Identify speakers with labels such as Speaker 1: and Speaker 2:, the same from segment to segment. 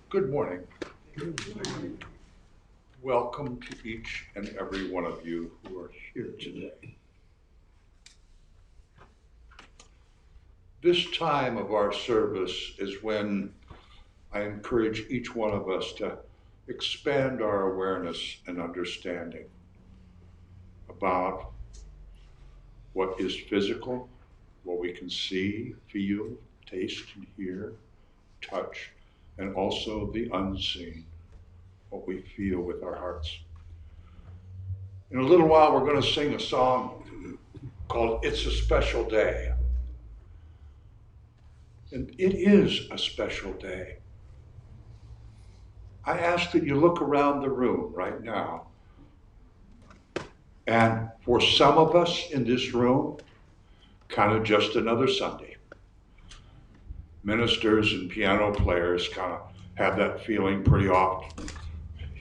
Speaker 1: Good morning. Welcome to each and every one of you who are here today. This time of our service is when I encourage each one of us to expand our awareness and understanding about what is physical, what we can see, feel, taste, and hear, touch, and also the unseen, what we feel with our hearts. In a little while, we're going to sing a song called It's a Special Day. And it is a special day. I ask that you look around the room right now. And for some of us in this room, kind of just another Sunday. Ministers and piano players kind of have that feeling pretty often.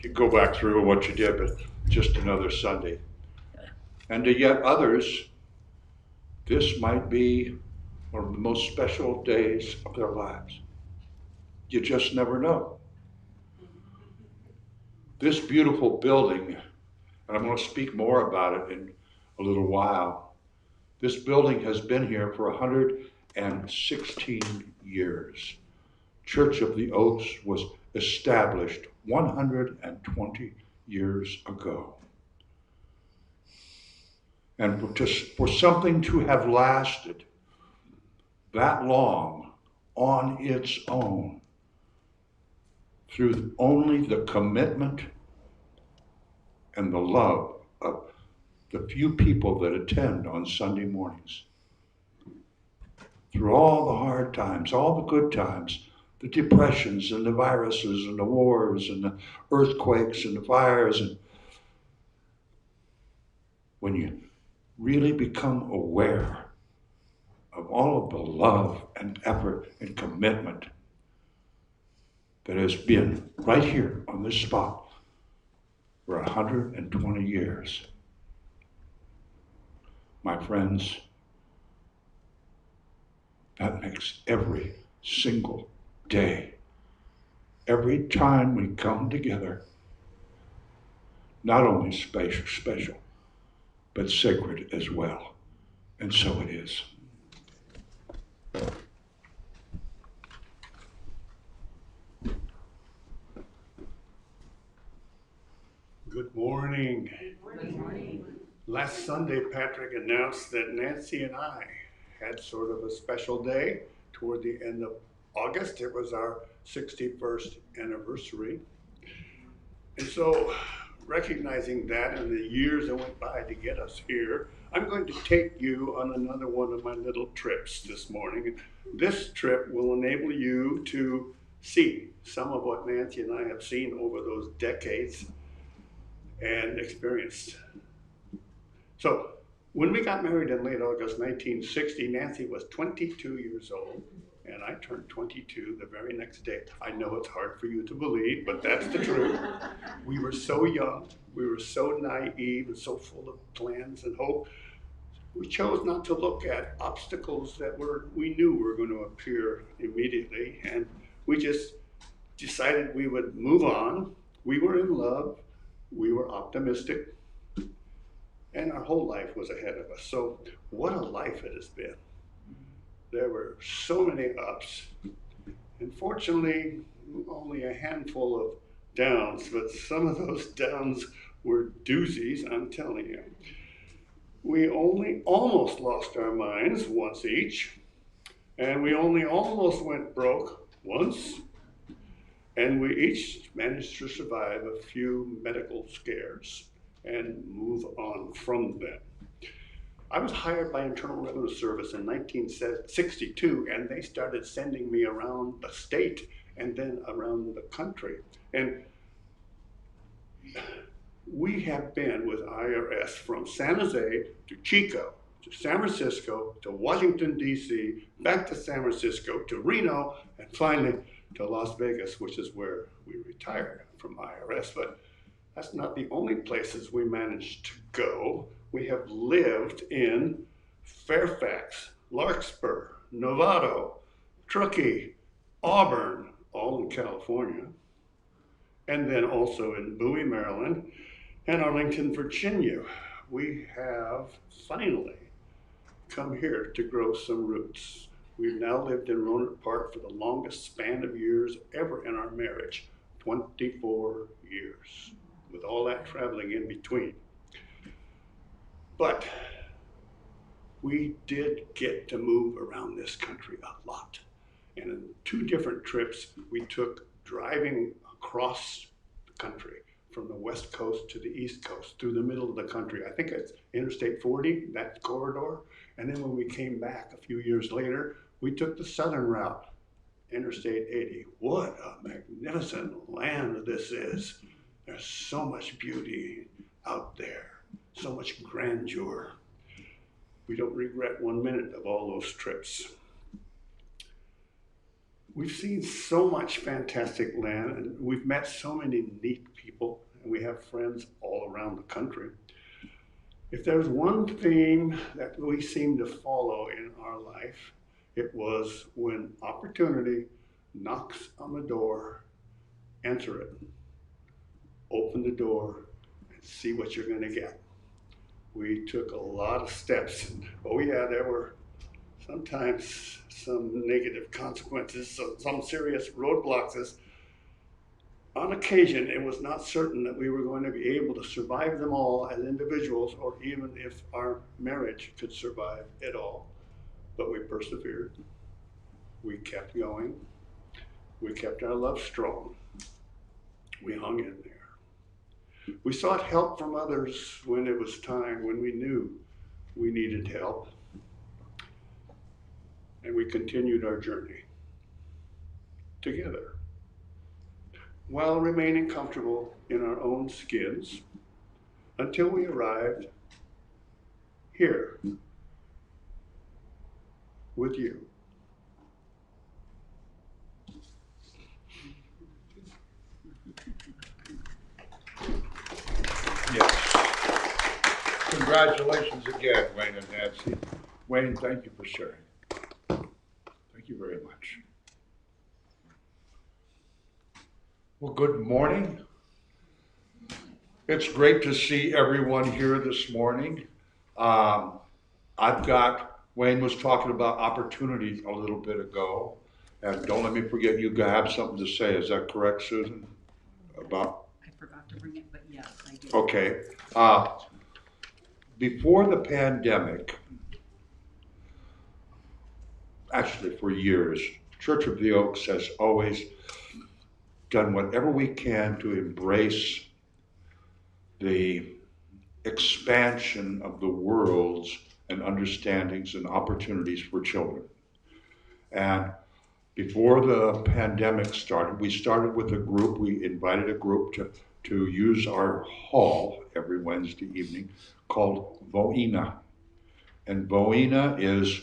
Speaker 1: You go back through what you did, but just another Sunday. And to yet others, this might be one of the most special days of their lives. You just never know. This beautiful building, and I'm going to speak more about it in a little while. This building has been here for 116 years. Church of the Oaks was established 120 years ago. And for something to have lasted that long on its own, through only the commitment and the love of the few people that attend on Sunday mornings. Through all the hard times, all the good times, the depressions and the viruses and the wars and the earthquakes and the fires, and when you really become aware of all of the love and effort and commitment that has been right here on this spot for 120 years. My friends, that makes every single day, every time we come together, not only special, but sacred as well. And so it is.
Speaker 2: Good morning.
Speaker 3: Good morning.
Speaker 2: Last Sunday, Patrick announced that Nancy and I had sort of a special day toward the end of August. It was our 61st anniversary. And so, recognizing that and the years that went by to get us here, I'm going to take you on another one of my little trips this morning. This trip will enable you to see some of what Nancy and I have seen over those decades and experienced. So when we got married in late August 1960, Nancy was 22 years old, and I turned 22 the very next day. I know it's hard for you to believe, but that's the truth. We were so young, we were so naive and so full of plans and hope. We chose not to look at obstacles that we knew were going to appear immediately, and we just decided we would move on. We were in love. We were optimistic, and our whole life was ahead of us. So what a life it has been. There were so many ups, and fortunately, only a handful of downs, but some of those downs were doozies, I'm telling you. We only almost lost our minds once each, and we only almost went broke once, and we each managed to survive a few medical scares and move on from them. I was hired by Internal Revenue Service in 1962, and they started sending me around the state and then around the country. And we have been with IRS from San Jose to Chico, to San Francisco, to Washington, D.C., back to San Francisco, to Reno, and finally to Las Vegas, which is where we retired from IRS. But that's not the only places we managed to go. We have lived in Fairfax, Larkspur, Novato, Truckee, Auburn, all in California, and then also in Bowie, Maryland, and Arlington, Virginia. We have finally come here to grow some roots. We've now lived in Rohnert Park for the longest span of years ever in our marriage, 24 years, with all that traveling in between. But we did get to move around this country a lot. And in 2 different trips, we took driving across the country from the West Coast to the East Coast through the middle of the country. I think it's Interstate 40, that corridor. And then when we came back a few years later, we took the southern route, Interstate 80. What a magnificent land this is. There's so much beauty out there, so much grandeur. We don't regret 1 minute of all those trips. We've seen so much fantastic land, and we've met so many neat people, and we have friends all around the country. If there's one theme that we seem to follow in our life, it was when opportunity knocks on the door, enter it, open the door, and see what you're gonna get. We took a lot of steps. Oh yeah, there were sometimes some negative consequences, some serious roadblocks. On occasion, it was not certain that we were going to be able to survive them all as individuals, or even if our marriage could survive it all. But we persevered. We kept going. We kept our love strong. We hung in there. We sought help from others when it was time, when we knew we needed help. And we continued our journey together while remaining comfortable in our own skins until we arrived here with you.
Speaker 1: Yes. Congratulations again, Wayne and Nancy. Wayne, thank you for sharing. Thank you very much. Well, good morning. It's great to see everyone here this morning. Wayne was talking about opportunities a little bit ago, and don't let me forget, you have something to say. Is that correct, Susan? About?
Speaker 3: I forgot to bring it, but yes, I did.
Speaker 1: Okay. Before the pandemic, actually for years, Church of the Oaks has always done whatever we can to embrace the expansion of the worlds and understandings and opportunities for children. And before the pandemic started, we started with a group. We invited a group to use our hall every Wednesday evening called Voina. And Voina is,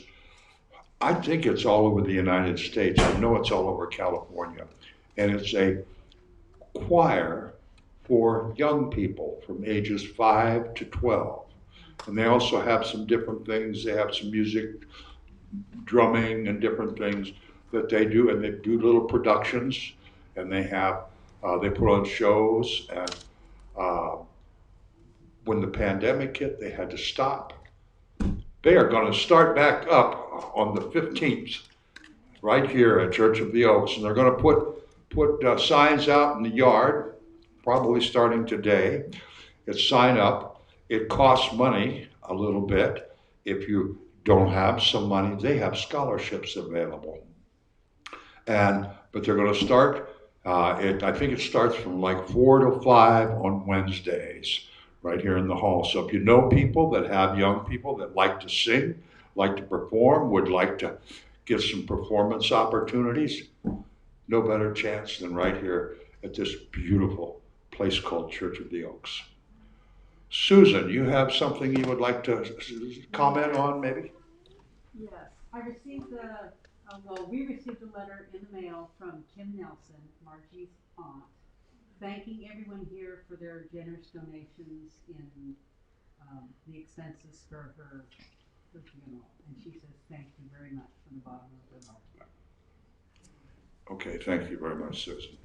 Speaker 1: I think it's all over the United States. I know it's all over California. And it's a choir for young people from ages 5 to 12. And they also have some different things. They have some music, drumming and different things that they do. And they do little productions, and they put on shows. And when the pandemic hit, they had to stop. They are going to start back up on the 15th, right here at Church of the Oaks. And they're going to put signs out in the yard, probably starting today. It's sign up. It costs money a little bit. If you don't have some money, they have scholarships available. But they're going to start, I think it starts from like 4 to 5 on Wednesdays, right here in the hall. So if you know people that have young people that like to sing, like to perform, would like to get some performance opportunities, no better chance than right here at this beautiful place called Church of the Oaks. Susan, you have something you would like to comment on, maybe?
Speaker 3: Yes, I received we received a letter in the mail from Kim Nelson, Margie's aunt, thanking everyone here for their generous donations in the expenses for her funeral. And she says, thank you very much from the bottom of her heart.
Speaker 1: Okay, thank you very much, Susan.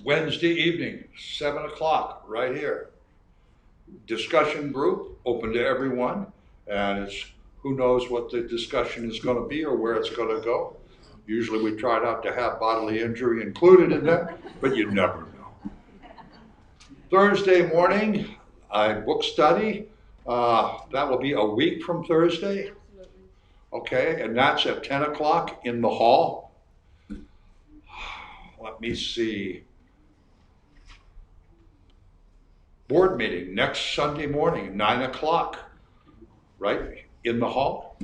Speaker 1: Wednesday evening, 7 o'clock, right here. Discussion group, open to everyone, and it's who knows what the discussion is going to be or where it's going to go. Usually we try not to have bodily injury included in that, but you never know. Thursday morning, book study. That will be a week from Thursday. Okay, and that's at 10 o'clock in the hall. Let me see. Board meeting next Sunday morning, 9 o'clock, right, in the hall.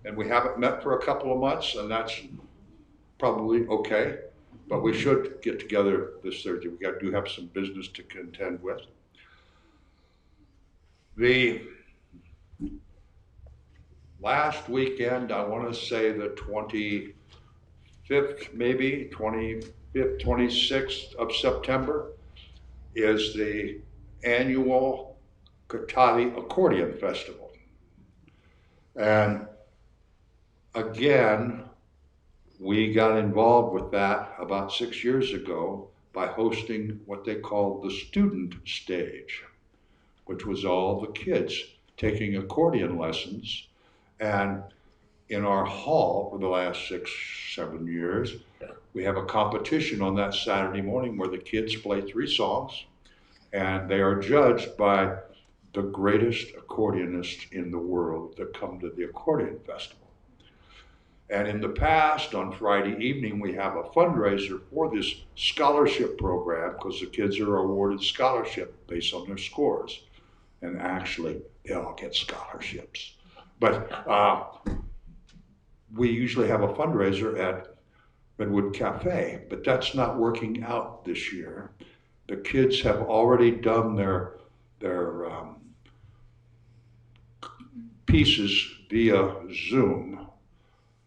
Speaker 1: And we haven't met for a couple of months, and that's probably okay. But we should get together this Thursday. We do have some business to contend with. The last weekend, I want to say the 25th, maybe 25th, 26th of September, is the annual Cotati Accordion Festival. And again, we got involved with that about 6 years ago by hosting what they called the student stage, which was all the kids taking accordion lessons. And in our hall for the last 6, 7 years, we have a competition on that Saturday morning where the kids play 3 songs, and they are judged by the greatest accordionists in the world that come to the Accordion Festival. And in the past, on Friday evening, we have a fundraiser for this scholarship program because the kids are awarded scholarship based on their scores. And actually, they all get scholarships. But we usually have a fundraiser at Redwood Cafe, but that's not working out this year. The kids have already done their pieces via Zoom.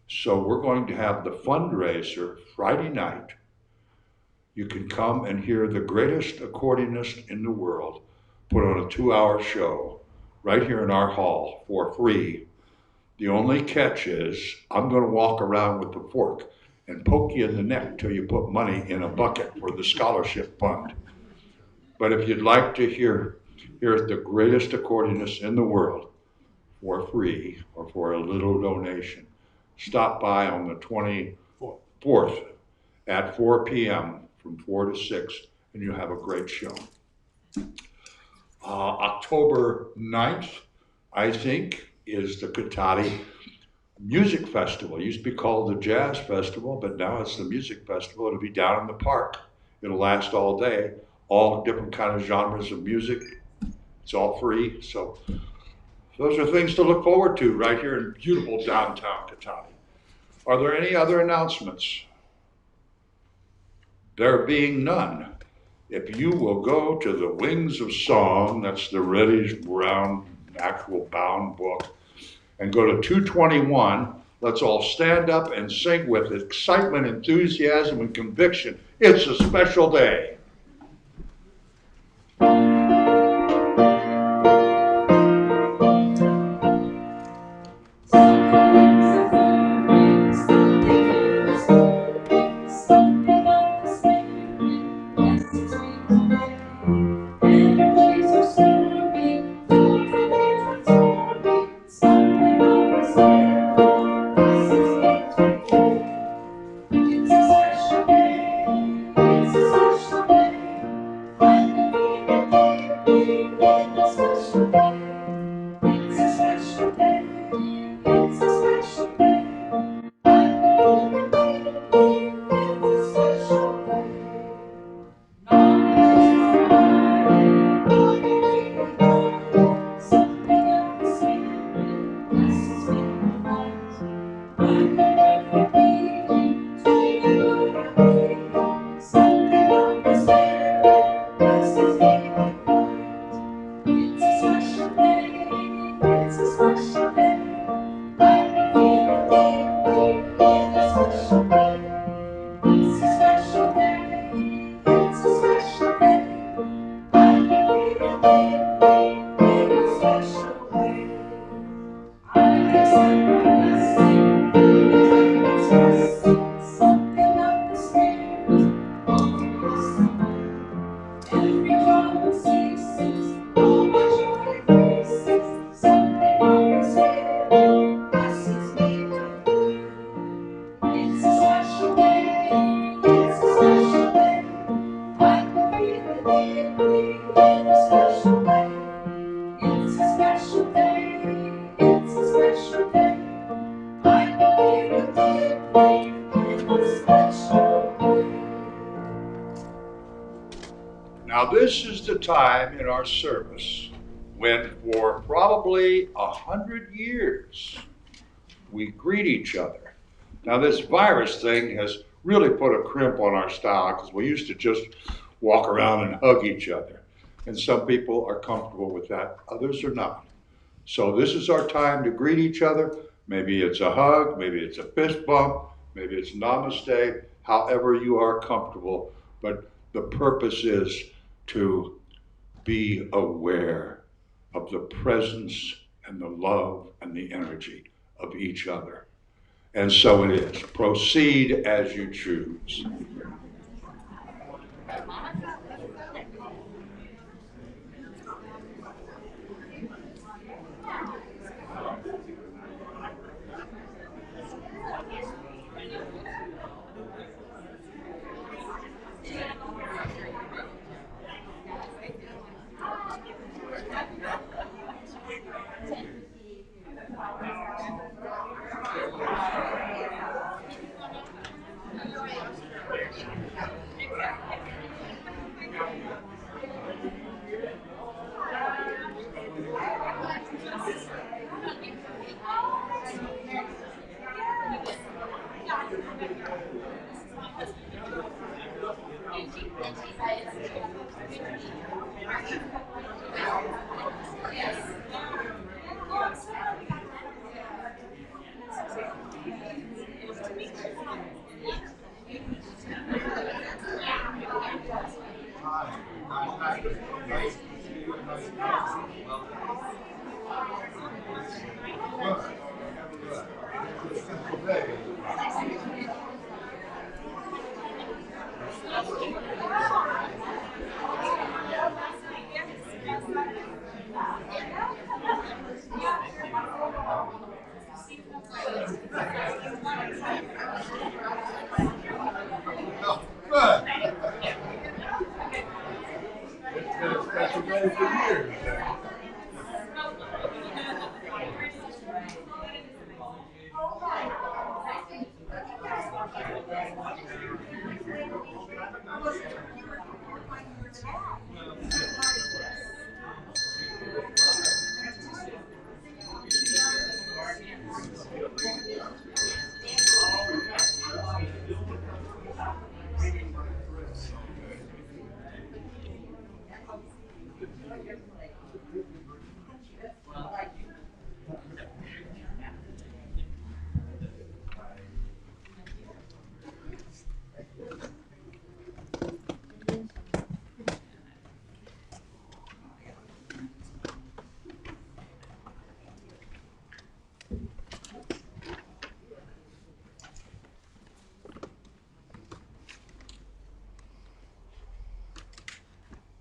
Speaker 1: So we're going to have the fundraiser Friday night. You can come and hear the greatest accordionist in the world put on a 2-hour show right here in our hall for free. The only catch is I'm going to walk around with the fork and poke you in the neck till you put money in a bucket for the scholarship fund. But if you'd like to hear the greatest accordionist in the world for free or for a little donation, stop by on the 24th at 4 p.m. from 4 to 6, and you'll have a great show. October 9th, I think, is the Cotati Music Festival. It used to be called the Jazz Festival, but now it's the Music Festival. It'll be down in the park. It'll last all day, all different kind of genres of music. It's all free, so those are things to look forward to right here in beautiful downtown Cotati. Are there any other announcements? There being none, if you will go to the Wings of Song, that's the reddish brown actual bound book, and go to 221, let's all stand up and sing with excitement, enthusiasm, and conviction. It's a special day.
Speaker 4: It's a special day.
Speaker 1: Now, this is the time in our service when, for probably 100 years, we greet each other. Now, this virus thing has really put a crimp on our style because we used to just walk around and hug each other. And some people are comfortable with that, others are not. So this is our time to greet each other. Maybe it's a hug, maybe it's a fist bump, maybe it's namaste, however you are comfortable. But the purpose is to be aware of the presence and the love and the energy of each other. And so it is. Proceed as you choose.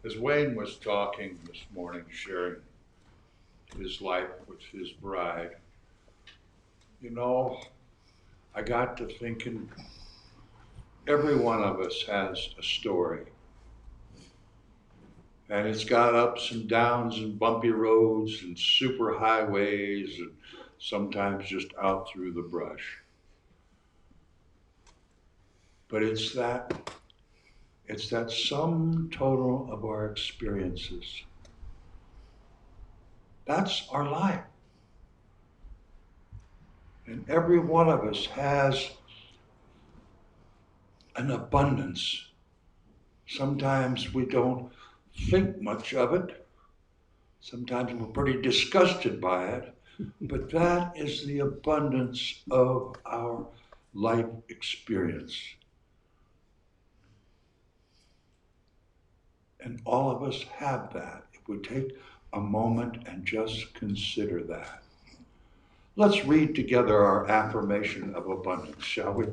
Speaker 1: As Wayne was talking this morning, sharing his life with his bride, you know, I got to thinking every one of us has a story. And it's got ups and downs and bumpy roads and super highways and sometimes just out through the brush. But it's that sum total of our experiences. That's our life. And every one of us has an abundance. Sometimes we don't think much of it. Sometimes we're pretty disgusted by it. But that is the abundance of our life experience. And all of us have that. If we take a moment and just consider that. Let's read together our affirmation of abundance, shall we?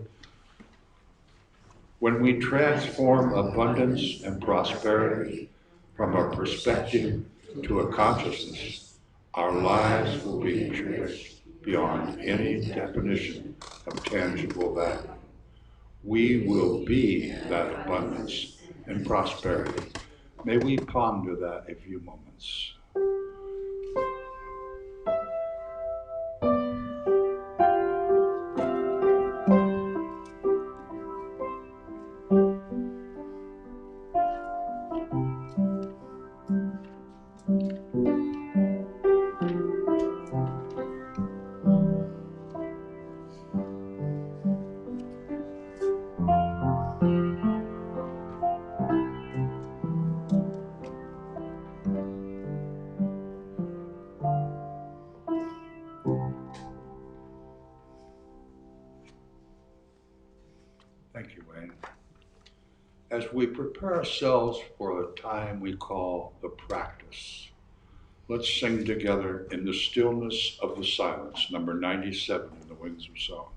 Speaker 1: When we transform abundance and prosperity from a perspective to a consciousness, our lives will be joyous beyond any definition of tangible value. We will be that abundance and prosperity. May we ponder that a few moments. Thank you, Wayne. As we prepare ourselves for the time we call the practice, let's sing together In the Stillness of the Silence, number 97 in the Wings of Song.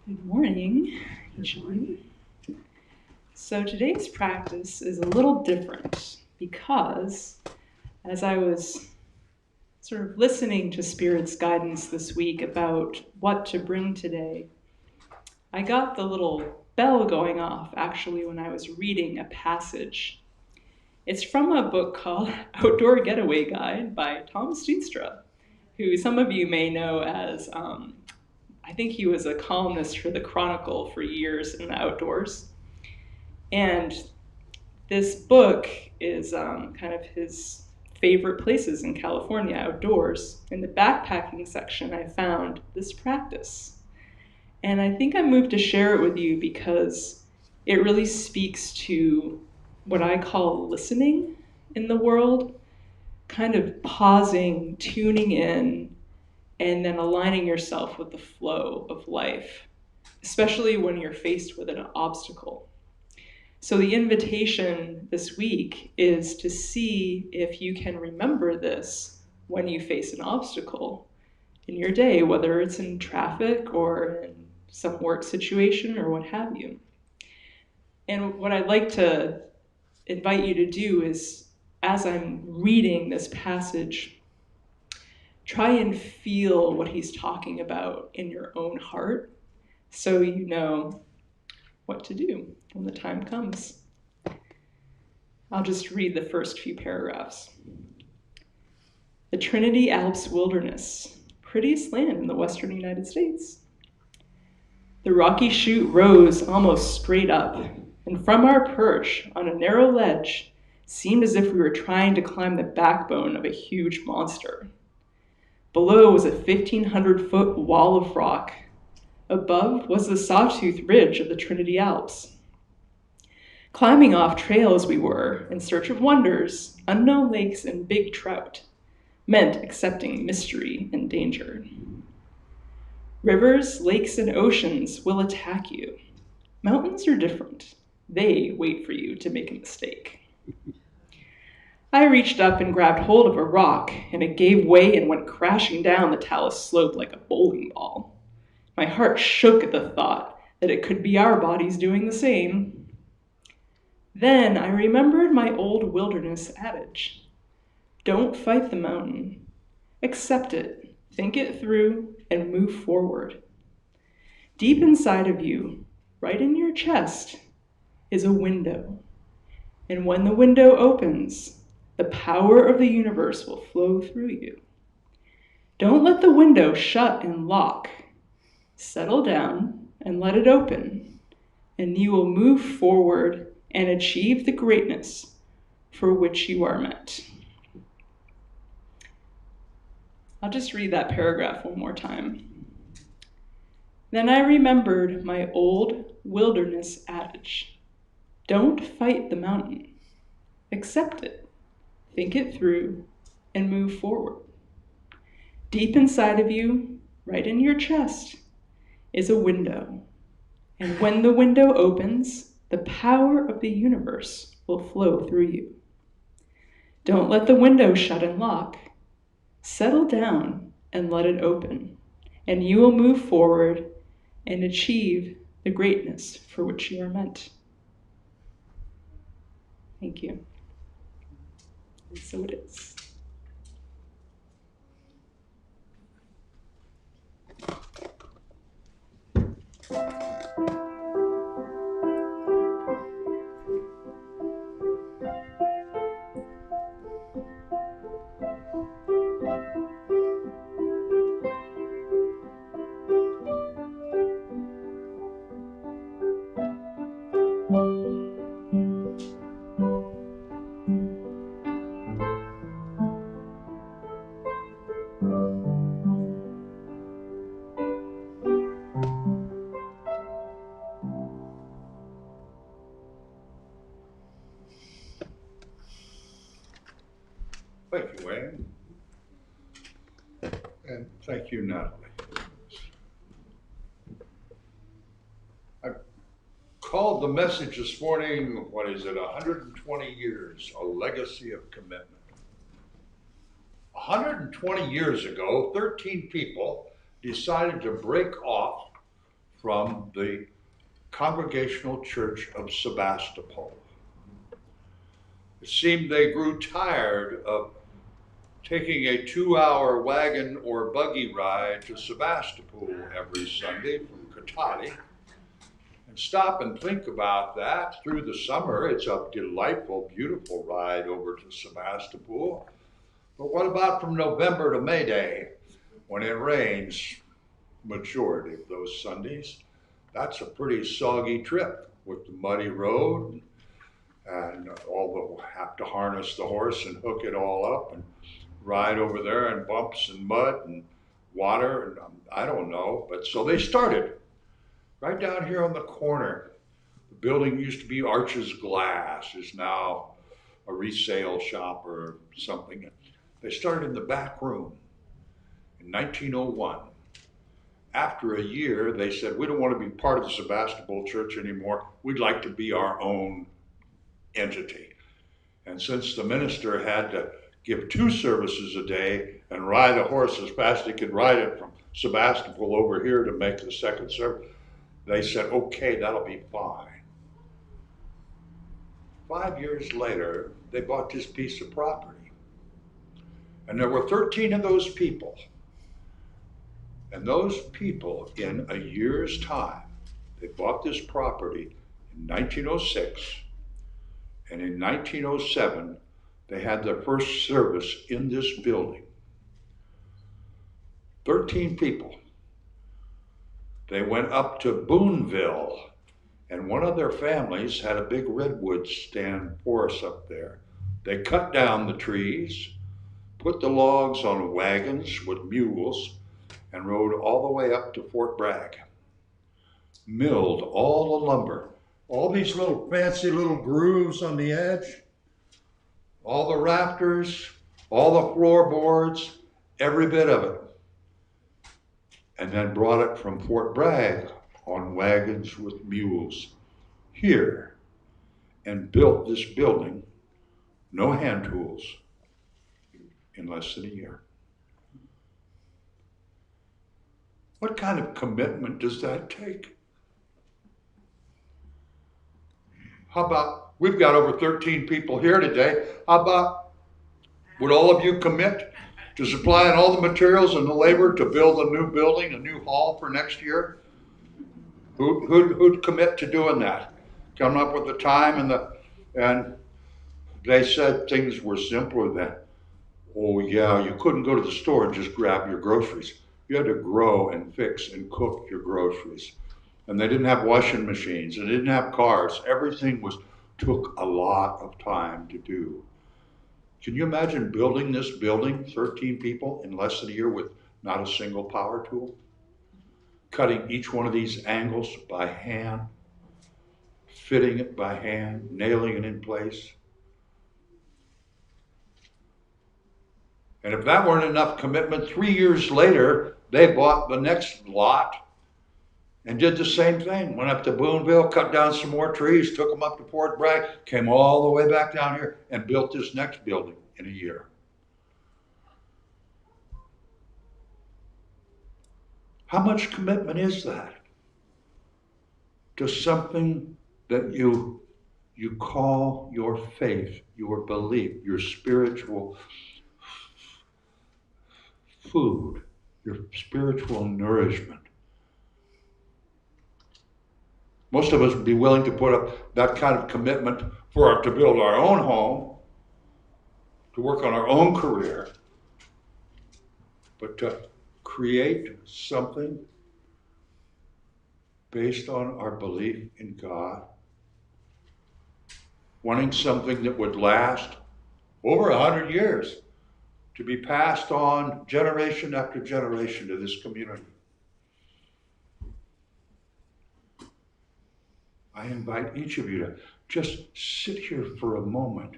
Speaker 4: Good morning, each of you. So today's practice is a little different because as I was sort of listening to Spirit's guidance this week about what to bring today, I got the little bell going off actually when I was reading a passage. It's from a book called Outdoor Getaway Guide by Tom Steenstra, who some of you may know as I think he was a columnist for the Chronicle for years in the outdoors. And this book is kind of his favorite places in California outdoors. In the backpacking section, I found this practice. And I think I moved to share it with you because it really speaks to what I call listening in the world, kind of pausing, tuning in, and then aligning yourself with the flow of life, especially when you're faced with an obstacle. So the invitation this week is to see if you can remember this when you face an obstacle in your day, whether it's in traffic or in some work situation or what have you. And what I'd like to invite you to do is, as I'm reading this passage, try and feel what he's talking about in your own heart so you know what to do when the time comes. I'll just read the first few paragraphs. The Trinity Alps Wilderness, prettiest land in the western United States. The rocky chute rose almost straight up, and from our perch on a narrow ledge seemed as if we were trying to climb the backbone of a huge monster. Below was a 1,500-foot wall of rock. Above was the Sawtooth Ridge of the Trinity Alps. Climbing off trails we were, in search of wonders, unknown lakes, and big trout, meant accepting mystery and danger. Rivers, lakes, and oceans will attack you. Mountains are different. They wait for you to make a mistake. I reached up and grabbed hold of a rock, and it gave way and went crashing down the talus slope like a bowling ball. My heart shook at the thought that it could be our bodies doing the same. Then I remembered my old wilderness adage. Don't fight the mountain. Accept it, think it through, and move forward. Deep inside of you, right in your chest, is a window. And when the window opens, the power of the universe will flow through you. Don't let the window shut and lock. Settle down and let it open, and you will move forward and achieve the greatness for which you are meant. I'll just read that paragraph one more time. Then I remembered my old wilderness adage. Don't fight the mountain. Accept it, think it through, and move forward. Deep inside of you, right in your chest, is a window. And when the window opens, the power of the universe will flow through you. Don't let the window shut and lock. Settle down and let it open, and you will move forward and achieve the greatness for which you are meant. Thank you. And so it is.
Speaker 1: Thank you, Wayne. And thank you, Natalie. I called the message this morning, 120 years, a legacy of commitment. 120 years ago, 13 people decided to break off from the Congregational Church of Sebastopol. It seemed they grew tired of taking a 2-hour wagon or buggy ride to Sebastopol every Sunday from Katati, and stop and think about that. Through the summer, it's a delightful, beautiful ride over to Sebastopol. But what about from November to May Day, when it rains majority of those Sundays? That's a pretty soggy trip with the muddy road, and have to harness the horse and hook it all up and ride over there, and bumps and mud and water, and I don't know. But so they started right down here on the corner. The building used to be Arches Glass, is now a resale shop or something. They started in the back room in 1901. After a year, they said, we don't want to be part of the Sebastopol Church anymore. We'd like to be our own entity. And since the minister had to give 2 services a day and ride a horse as fast as he could ride it from Sebastopol over here to make the second service, they said, okay, that'll be fine. 5 years later, they bought this piece of property. And there were 13 of those people. And those people, in a year's time, they bought this property in 1906, and in 1907, they had their first service in this building. 13 people. They went up to Boonville, and one of their families had a big redwood stand forest up there. They cut down the trees, put the logs on wagons with mules, and rode all the way up to Fort Bragg. Milled all the lumber, all these little fancy little grooves on the edge, all the rafters, all the floorboards, every bit of it. And then brought it from Fort Bragg on wagons with mules here, and built this building, no hand tools, in less than a year. What kind of commitment does that take? How about, we've got over 13 people here today. How about, would all of you commit to supplying all the materials and the labor to build a new building, a new hall for next year? Who'd commit to doing that? Coming up with the time and they said things were simpler then. Oh yeah, you couldn't go to the store and just grab your groceries. You had to grow and fix and cook your groceries. And they didn't have washing machines, they didn't have cars. Everything took a lot of time to do. Can you imagine building this building, 13 people, in less than a year with not a single power tool? Cutting each one of these angles by hand, fitting it by hand, nailing it in place. And if that weren't enough commitment, 3 years later, they bought the next lot and did the same thing. Went up to Boonville, cut down some more trees, took them up to Fort Bragg, came all the way back down here and built this next building in a year. How much commitment is that to something that you call your faith, your belief, your spiritual food, your spiritual nourishment? Most of us would be willing to put up that kind of commitment to build our own home, to work on our own career, but to create something based on our belief in God, wanting something that would last over 100 years, to be passed on generation after generation to this community. I invite each of you to just sit here for a moment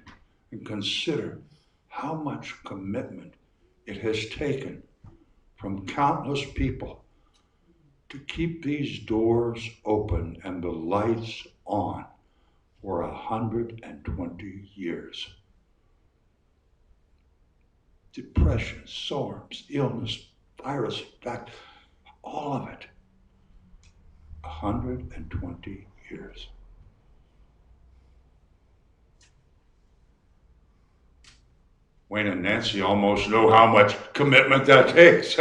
Speaker 1: and consider how much commitment it has taken from countless people to keep these doors open and the lights on for 120 years. Depression, storms, illness, virus, in fact, all of it. 120 years. Wayne and Nancy almost know how much commitment that takes.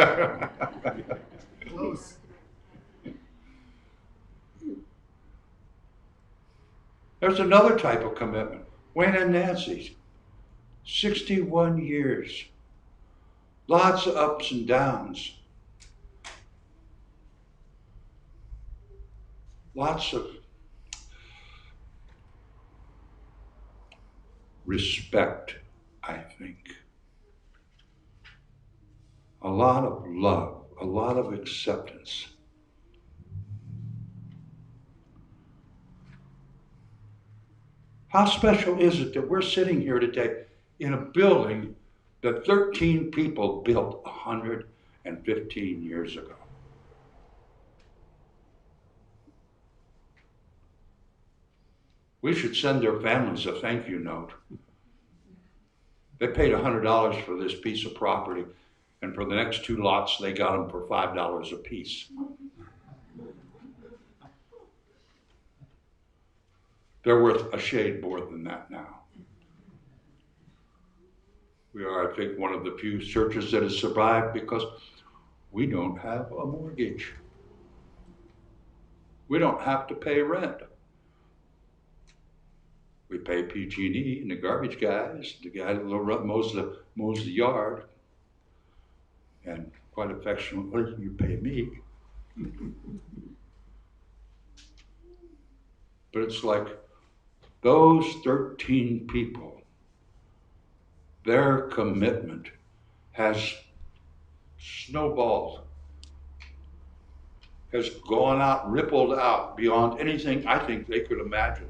Speaker 2: Close.
Speaker 1: There's another type of commitment. Wayne and Nancy, 61 years. Lots of ups and downs. Lots of respect, I think. A lot of love, a lot of acceptance. How special is it that we're sitting here today in a building that 13 people built 115 years ago? We should send their families a thank you note. They paid $100 for this piece of property, and for the next 2 lots, they got them for $5 a piece. They're worth a shade more than that now. We are, I think, one of the few churches that has survived because we don't have a mortgage. We don't have to pay rent. We pay PG&E and the garbage guys, the guy that mows the yard, and quite affectionately, you pay me. But it's like those 13 people, their commitment has snowballed, has gone out, rippled out beyond anything I think they could imagine.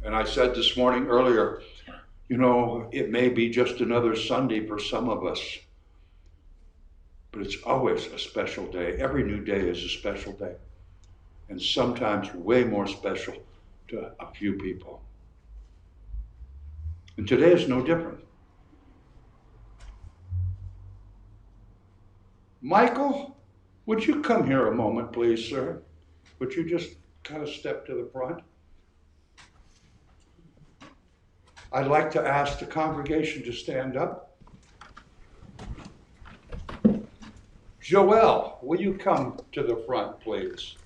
Speaker 1: And I said this morning earlier, you know, it may be just another Sunday for some of us, but it's always a special day. Every new day is a special day, and sometimes way more special to a few people. And today is no different. Michael, would you come here a moment, please, sir? Would you just kind of step to the front? I'd like to ask the congregation to stand up. Joelle, will you come to the front, please?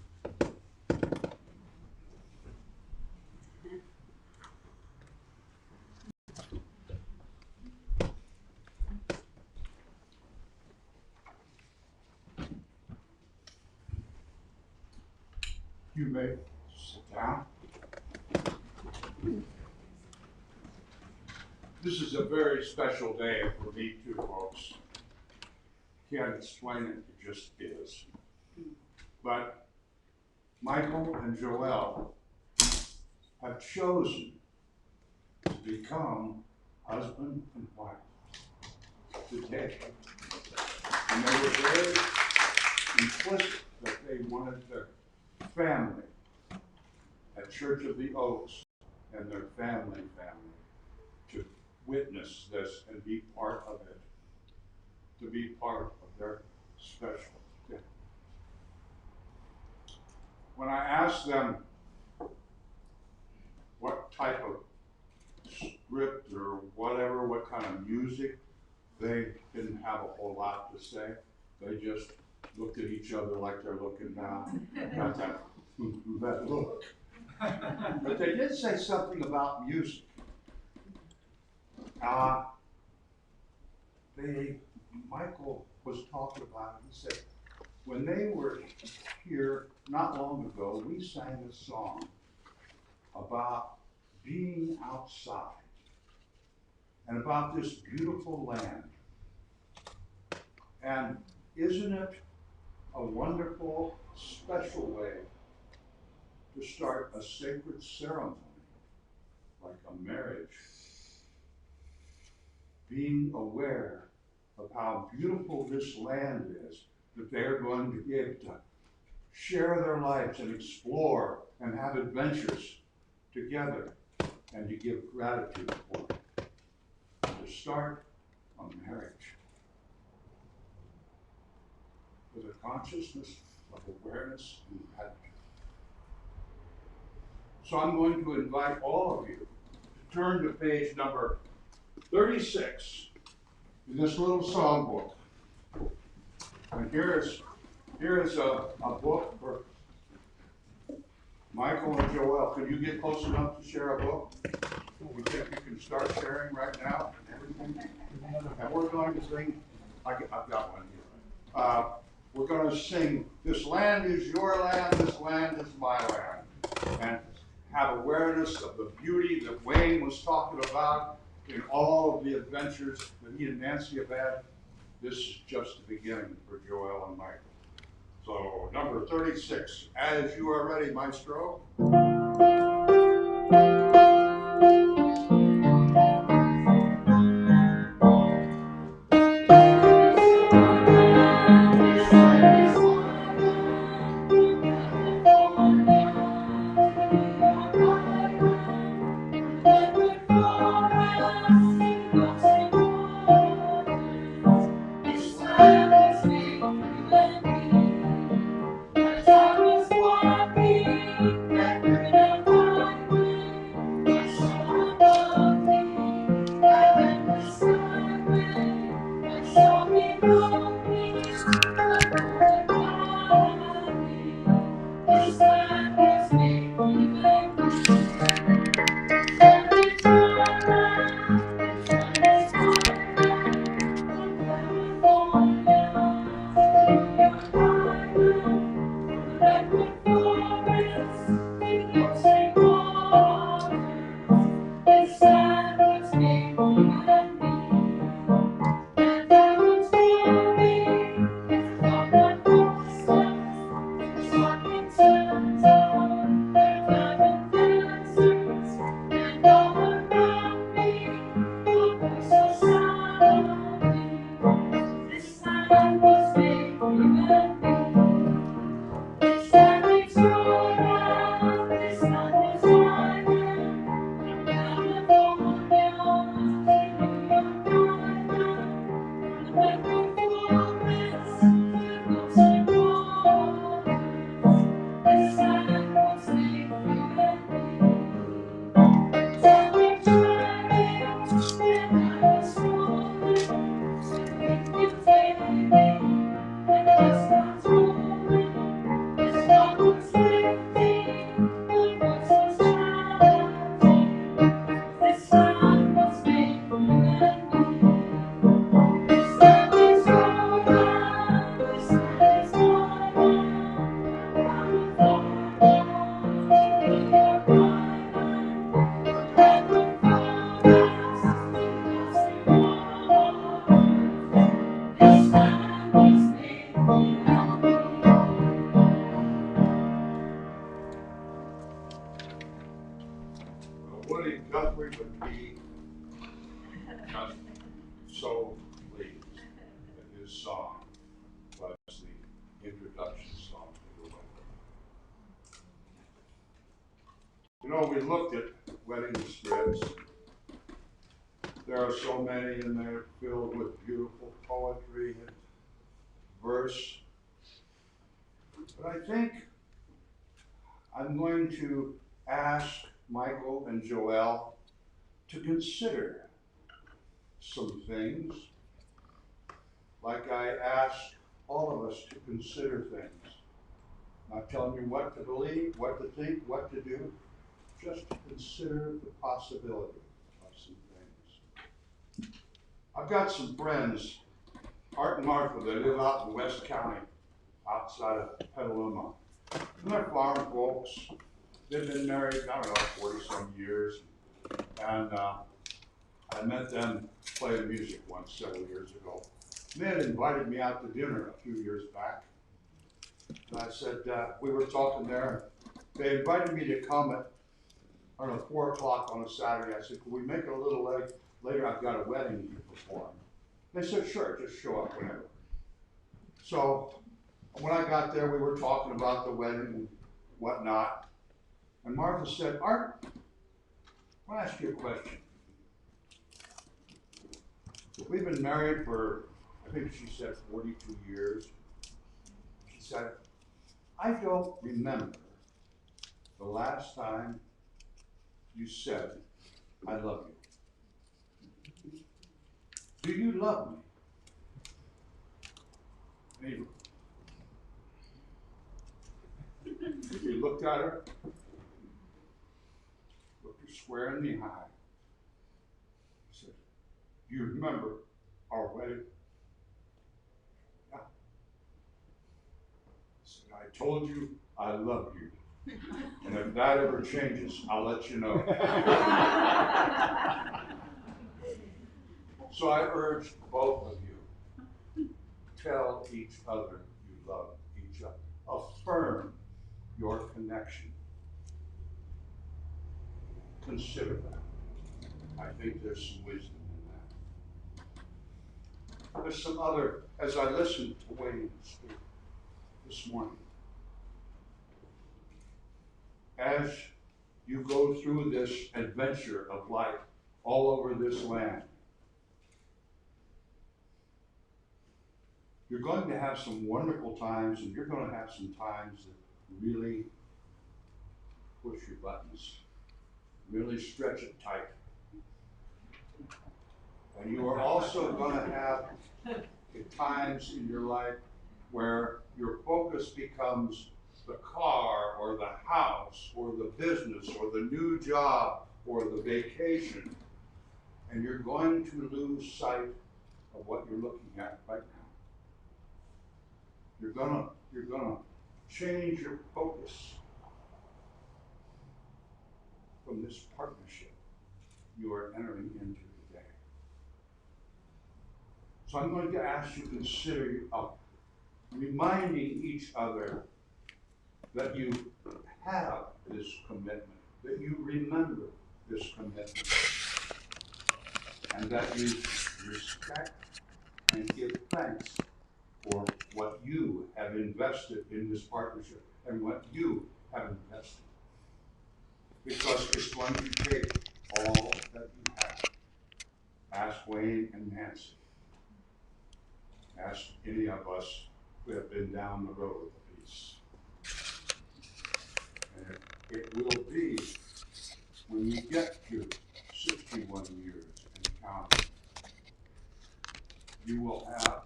Speaker 1: You may sit down. This is a very special day for me too, folks. Can't explain it, it just is. But Michael and Joelle have chosen to become husband and wife today. And they were very implicit that they wanted their family at Church of the Oaks and their family to witness this and be part of it, to be part of their special day. When I asked them what type of script or whatever, what kind of music, they didn't have a whole lot to say. They just looked at each other like they're looking down. Got that look. But they did say something about music. Michael was talking about it. He said, when they were here not long ago, we sang a song about being outside and about this beautiful land. And isn't it a wonderful, special way to start a sacred ceremony like a marriage? Being aware of how beautiful this land is, that they're going to be able to share their lives and explore and have adventures together and to give gratitude for it. And to start a marriage with a consciousness of awareness and gratitude. So I'm going to invite all of you to turn to page number 36 in this little songbook. And here is a book for Michael and Joelle. Can you get close enough to share a book? We think you can start sharing right now and everything. And we're going to sing, I've got one here. We're going to sing, "This land is your land, this land is my land." And have awareness of the beauty that Wayne was talking about in all of the adventures that he and Nancy have had. This is just the beginning for Joelle and Michael. So number 36, as you are ready, Maestro. Well, Woody Guthrie would be just so pleased that his song was the introduction song to the wedding. You know, we looked at wedding scripts. There are so many in there filled with beautiful poetry and verse. But I think I'm going to ask Michael and Joelle to consider some things, like I ask all of us to consider things. Not telling you what to believe, what to think, what to do, just to consider the possibility of some things. I've got some friends, Art and Martha, they live out in West County, outside of Petaluma. And they're farm folks. They've been married, I don't know, 40 some years. And I met them playing music once several years ago. And they had invited me out to dinner a few years back. And I said, we were talking there. They invited me to come at, I don't know, 4 o'clock on a Saturday. I said, could we make it a little late? Later, I've got a wedding to perform. They said, sure, just show up whenever. So when I got there, we were talking about the wedding and whatnot. And Martha said, Art, I want to ask you a question. We've been married for, I think she said 42 years. She said, I don't remember the last time you said, I love you. Do you love me? And he looked at her, looked her square in the eye. He said, do you remember our wedding? Yeah. He said, I told you I love you. And if that ever changes, I'll let you know. So I urge both of you, tell each other you love each other. Affirm your connection. Consider that. I think there's some wisdom in that. There's some other, as I listened to Wayne speak this morning, as you go through this adventure of life all over this land, you're going to have some wonderful times, and you're going to have some times that really push your buttons, really stretch it tight. And you are also going to have times in your life where your focus becomes the car or the house or the business or the new job or the vacation. And you're going to lose sight of what you're looking at right now. You're gonna change your focus from this partnership you are entering into today. So I'm going to ask you to consider reminding each other that you have this commitment, that you remember this commitment, and that you respect and give thanks for what you have invested in this partnership and what you have invested. Because it's going to take all that you have. Ask Wayne and Nancy. Ask any of us who have been down the road a piece. And it will be, when you get to 61 years and counting, you will have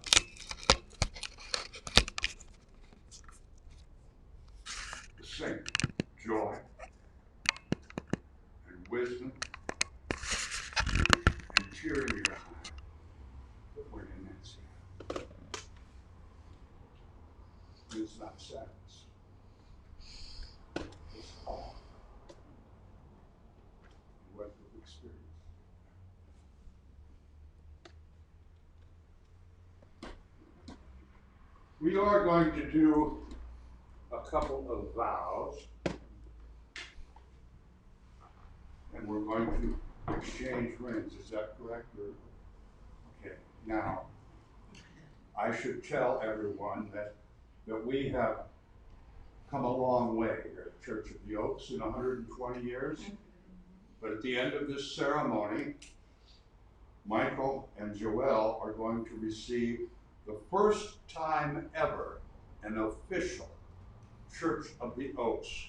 Speaker 1: the same joy and wisdom and cheer in your eye that Wayne and Nancy have. It's not sadness. It's all what we've experienced.
Speaker 2: We are going to do a couple of vows. And we're going to exchange rings, is that correct? Okay, now, I should tell everyone that we have come a long way here at Church of the Oaks in 120 years. But at the end of this ceremony, Michael and Joelle are going to receive the first time ever an official Church of the Oaks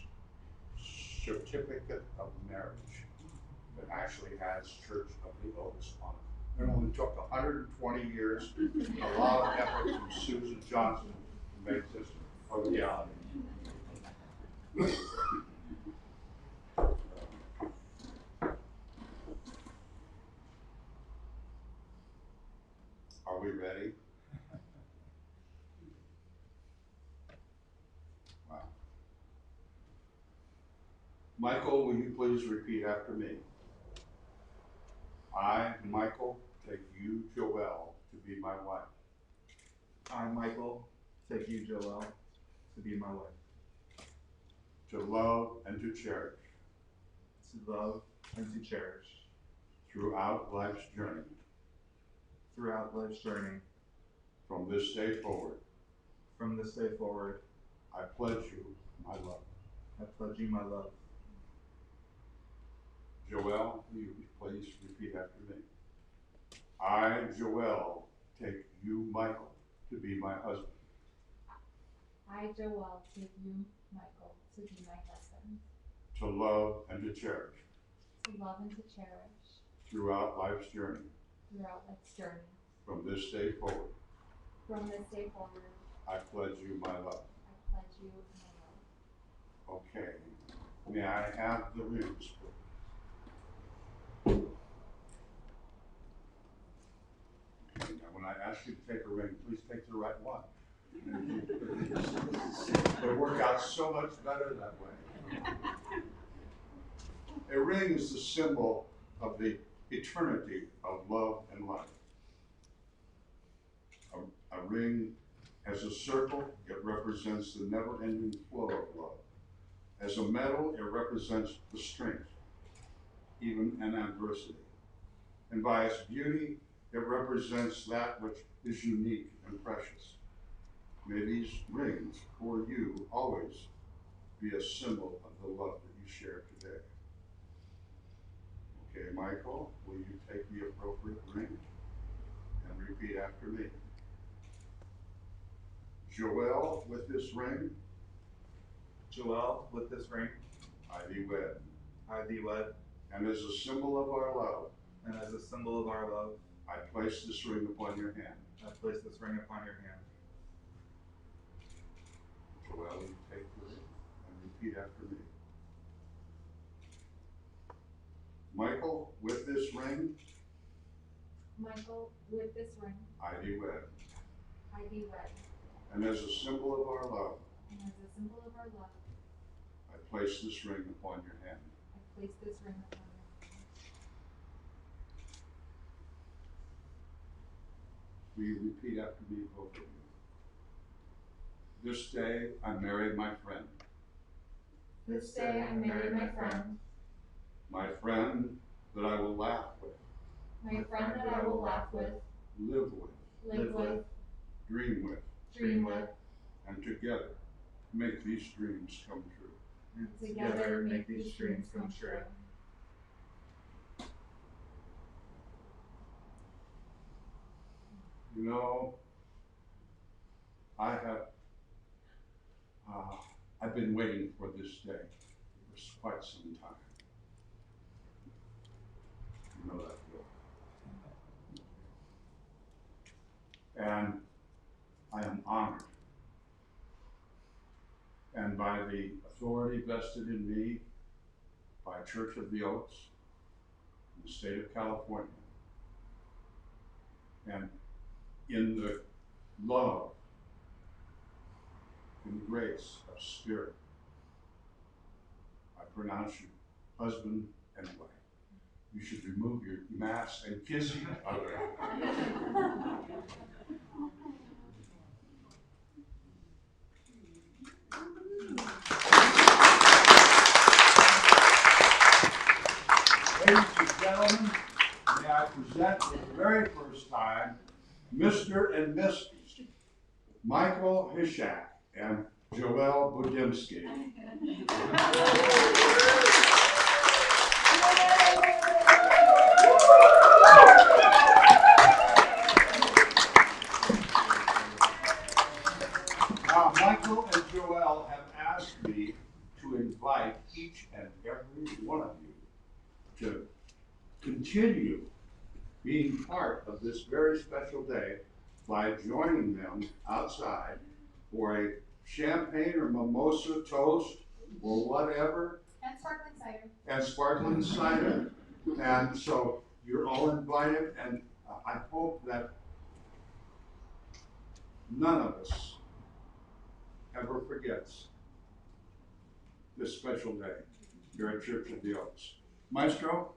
Speaker 2: certificate of marriage that actually has Church of the Oaks on it. It only took 120 years, a lot of effort from Susan Johnson to make this a reality. Are we ready? Wow. Michael, will you please repeat after me? I, Michael, take you, Joelle, to be my wife.
Speaker 5: I, Michael, take you, Joelle, to be my wife.
Speaker 2: To love and to cherish.
Speaker 5: To love and to cherish.
Speaker 2: Throughout life's journey.
Speaker 5: Throughout life's journey.
Speaker 2: From this day forward.
Speaker 5: From this day forward.
Speaker 2: I pledge you my love.
Speaker 5: I pledge you my love.
Speaker 2: Joelle, will you please repeat after me? I, Joelle, take you, Michael, to be my husband.
Speaker 6: I, Joelle, take you, Michael, to be my husband.
Speaker 2: To love and to cherish.
Speaker 6: To love and to cherish.
Speaker 2: Throughout life's journey.
Speaker 6: Throughout life's journey.
Speaker 2: From this day forward.
Speaker 6: From this day forward.
Speaker 2: I pledge you my love.
Speaker 6: I pledge you my love.
Speaker 2: Okay. May I have the rings, please? Okay, now when I ask you to take a ring, please take the right one. It'll work out so much better that way. A ring is the symbol of the eternity of love and life. A ring as a circle, it represents the never-ending flow of love. As a medal, it represents the strength, even in adversity. And by its beauty, it represents that which is unique and precious. May these rings for you always be a symbol of the love that you share today. Okay, Michael, will you take the appropriate ring and repeat after me? Joelle, with this ring,
Speaker 5: Joelle, with this ring,
Speaker 2: I thee wed.
Speaker 5: I thee wed.
Speaker 2: And as a symbol of our love,
Speaker 5: And as a symbol of our love,
Speaker 2: I place this ring upon your hand.
Speaker 5: I place this ring upon your hand.
Speaker 2: Joelle, you take the ring and repeat after me. Michael, with this ring,
Speaker 6: Michael, with this ring,
Speaker 2: I thee wed.
Speaker 6: I thee wed.
Speaker 2: And as a symbol of our love,
Speaker 6: And as a symbol of our love,
Speaker 2: I place this ring upon your hand.
Speaker 6: I place this ring upon your hand.
Speaker 2: Will you repeat after me, both of you? This day I married my friend.
Speaker 6: This day I marry my friend.
Speaker 2: My friend that I will laugh with,
Speaker 6: My friend that I will laugh with,
Speaker 2: live with,
Speaker 6: live with,
Speaker 2: dream with,
Speaker 6: dream with,
Speaker 2: and together make these dreams come true.
Speaker 5: And
Speaker 6: together make these dreams come true.
Speaker 2: You know, I've been waiting for this day for quite some time. You know that, Bill. And I am honored. And by the authority vested in me by Church of the Oaks in the state of California, and in the love and grace of spirit, I pronounce you husband and wife. You should remove your mask and kiss each other.
Speaker 1: Mr. and Mrs. Michael Hishak and Joelle Budimski. Now, Michael and Joelle have asked me to invite each and every one of you to continue being part of this very special day by joining them outside for a champagne or mimosa toast or whatever,
Speaker 6: And sparkling cider.
Speaker 1: and sparkling cider. And so you're all invited, and I hope that none of us ever forgets this special day here at Church of the Oaks. Maestro?